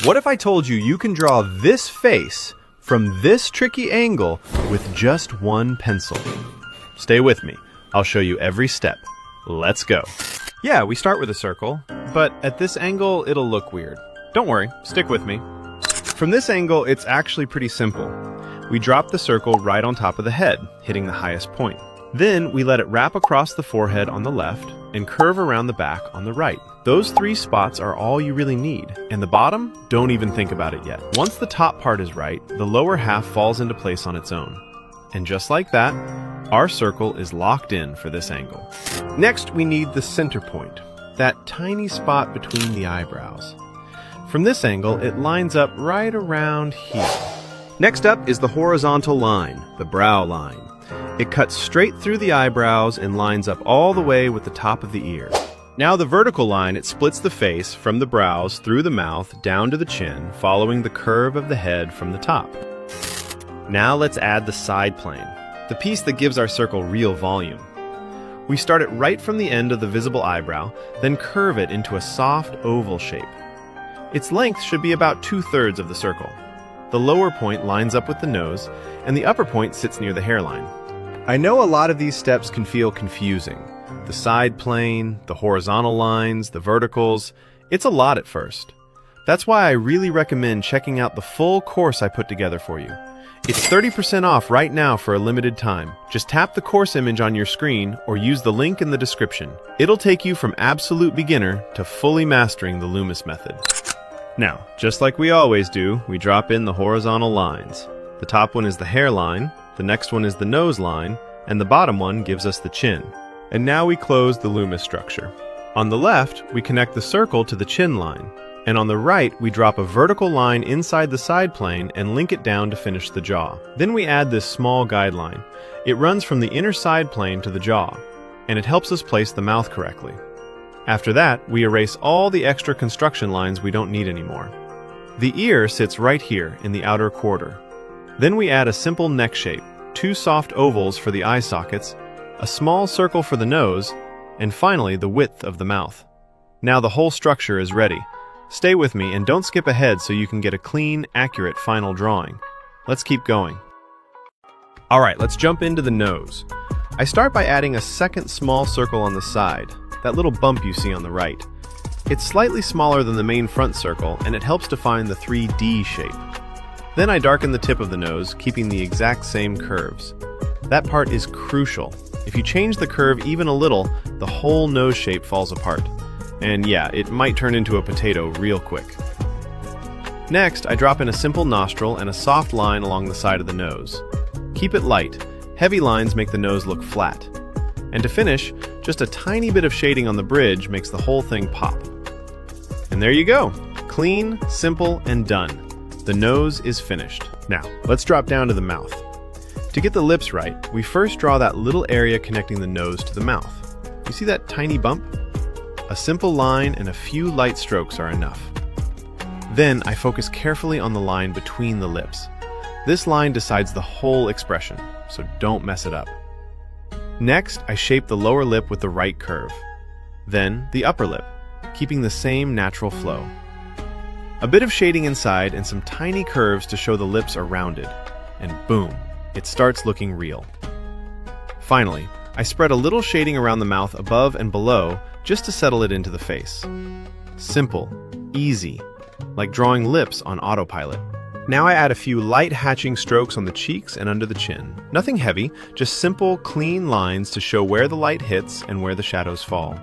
What if I told you you can draw this face from this tricky angle with just one pencil? Stay with me. I'll show you every step. Let's go. Yeah, we start with a circle, but at this angle, it'll look weird. Don't worry, stick with me. From this angle, it's actually pretty simple. We drop the circle right on top of the head, hitting the highest point. Then we let it wrap across the forehead on the left and curve around the back on the right. Those 3 spots are all you really need, and the bottom, don't even think about it yet. Once the top part is right, the lower half falls into place on its own. And just like that, our circle is locked in for this angle. Next, we need the center point, that tiny spot between the eyebrows. From this angle, it lines up right around here. Next up is the horizontal line, the brow line. It cuts straight through the eyebrows and lines up all the way with the top of the ear. Now the vertical line, it splits the face from the brows through the mouth down to the chin, following the curve of the head from the top. Now let's add the side plane, the piece that gives our circle real volume. We start it right from the end of the visible eyebrow, then curve it into a soft oval shape. Its length should be about 2/3 of the circle. The lower point lines up with the nose, and the upper point sits near the hairline. I know a lot of these steps can feel confusing. The side plane, the horizontal lines, the verticals, it's a lot at first. That's why I really recommend checking out the full course I put together for you. It's 30% off right now for a limited time. Just tap the course image on your screen or use the link in the description. It'll take you from absolute beginner to fully mastering the LOOMIS method. Now, just like we always do, we drop in the horizontal lines. The top one is the hairline, the next one is the nose line, and the bottom one gives us the chin. And now we close the LOOMIS structure. On the left, we connect the circle to the chin line, and on the right, we drop a vertical line inside the side plane and link it down to finish the jaw. Then we add this small guideline. It runs from the inner side plane to the jaw, and it helps us place the mouth correctly. After that, we erase all the extra construction lines we don't need anymore. The ear sits right here in the outer quarter. Then we add a simple neck shape, 2 soft ovals for the eye sockets, a small circle for the nose, and finally the width of the mouth. Now the whole structure is ready. Stay with me and don't skip ahead so you can get a clean, accurate final drawing. Let's keep going. Alright, let's jump into the nose. I start by adding a second small circle on the side, that little bump you see on the right. It's slightly smaller than the main front circle, and it helps define the 3D shape. Then I darken the tip of the nose, keeping the exact same curves. That part is crucial. If you change the curve even a little, the whole nose shape falls apart. And yeah, it might turn into a potato real quick. Next, I drop in a simple nostril and a soft line along the side of the nose. Keep it light. Heavy lines make the nose look flat. And to finish, just a tiny bit of shading on the bridge makes the whole thing pop. And there you go. Clean, simple, and done. The nose is finished. Now, let's drop down to the mouth. To get the lips right, we first draw that little area connecting the nose to the mouth. You see that tiny bump? A simple line and a few light strokes are enough. Then I focus carefully on the line between the lips. This line decides the whole expression, so don't mess it up. Next, I shape the lower lip with the right curve. Then the upper lip, keeping the same natural flow. A bit of shading inside and some tiny curves to show the lips are rounded. And boom, it starts looking real. Finally, I spread a little shading around the mouth above and below just to settle it into the face. Simple, easy, like drawing lips on autopilot. Now I add a few light hatching strokes on the cheeks and under the chin. Nothing heavy, just simple, clean lines to show where the light hits and where the shadows fall.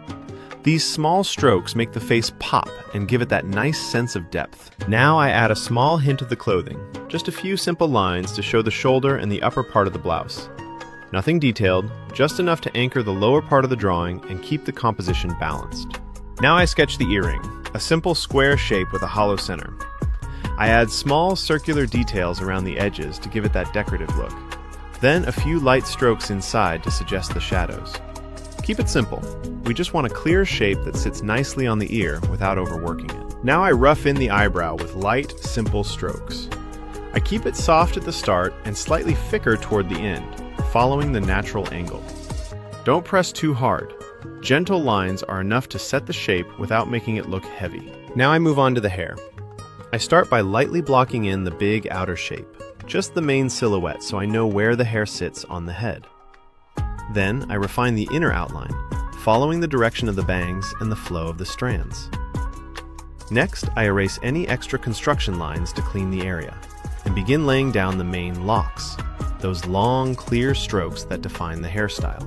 These small strokes make the face pop and give it that nice sense of depth. Now I add a small hint of the clothing, just a few simple lines to show the shoulder and the upper part of the blouse. Nothing detailed, just enough to anchor the lower part of the drawing and keep the composition balanced. Now I sketch the earring, a simple square shape with a hollow center. I add small circular details around the edges to give it that decorative look. Then a few light strokes inside to suggest the shadows. Keep it simple. We just want a clear shape that sits nicely on the ear without overworking it. Now I rough in the eyebrow with light, simple strokes. I keep it soft at the start and slightly thicker toward the end, following the natural angle. Don't press too hard. Gentle lines are enough to set the shape without making it look heavy. Now I move on to the hair. I start by lightly blocking in the big outer shape, just the main silhouette so I know where the hair sits on the head. Then I refine the inner outline, following the direction of the bangs and the flow of the strands. Next, I erase any extra construction lines to clean the area, and begin laying down the main locks, those long, clear strokes that define the hairstyle.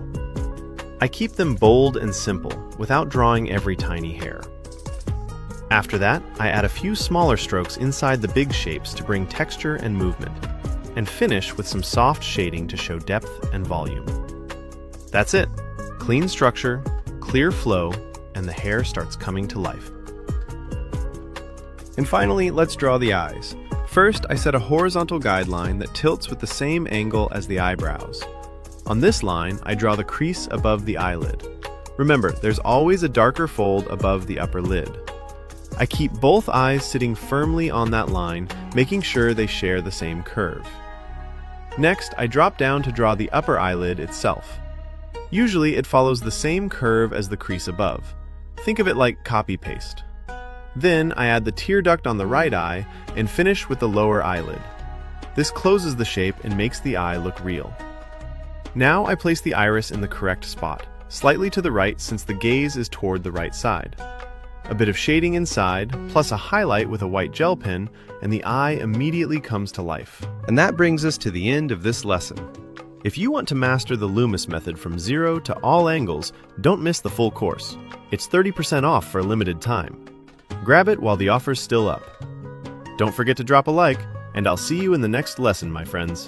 I keep them bold and simple, without drawing every tiny hair. After that, I add a few smaller strokes inside the big shapes to bring texture and movement, and finish with some soft shading to show depth and volume. That's it. Clean structure, clear flow, and the hair starts coming to life. And finally, let's draw the eyes. First, I set a horizontal guideline that tilts with the same angle as the eyebrows. On this line, I draw the crease above the eyelid. Remember, there's always a darker fold above the upper lid. I keep both eyes sitting firmly on that line, making sure they share the same curve. Next, I drop down to draw the upper eyelid itself. Usually, it follows the same curve as the crease above. Think of it like copy-paste. Then, I add the tear duct on the right eye and finish with the lower eyelid. This closes the shape and makes the eye look real. Now I place the iris in the correct spot, slightly to the right since the gaze is toward the right side. A bit of shading inside, plus a highlight with a white gel pen, and the eye immediately comes to life. And that brings us to the end of this lesson. If you want to master the LOOMIS method from zero to all angles, don't miss the full course. It's 30% off for a limited time. Grab it while the offer's still up. Don't forget to drop a like, and I'll see you in the next lesson, my friends.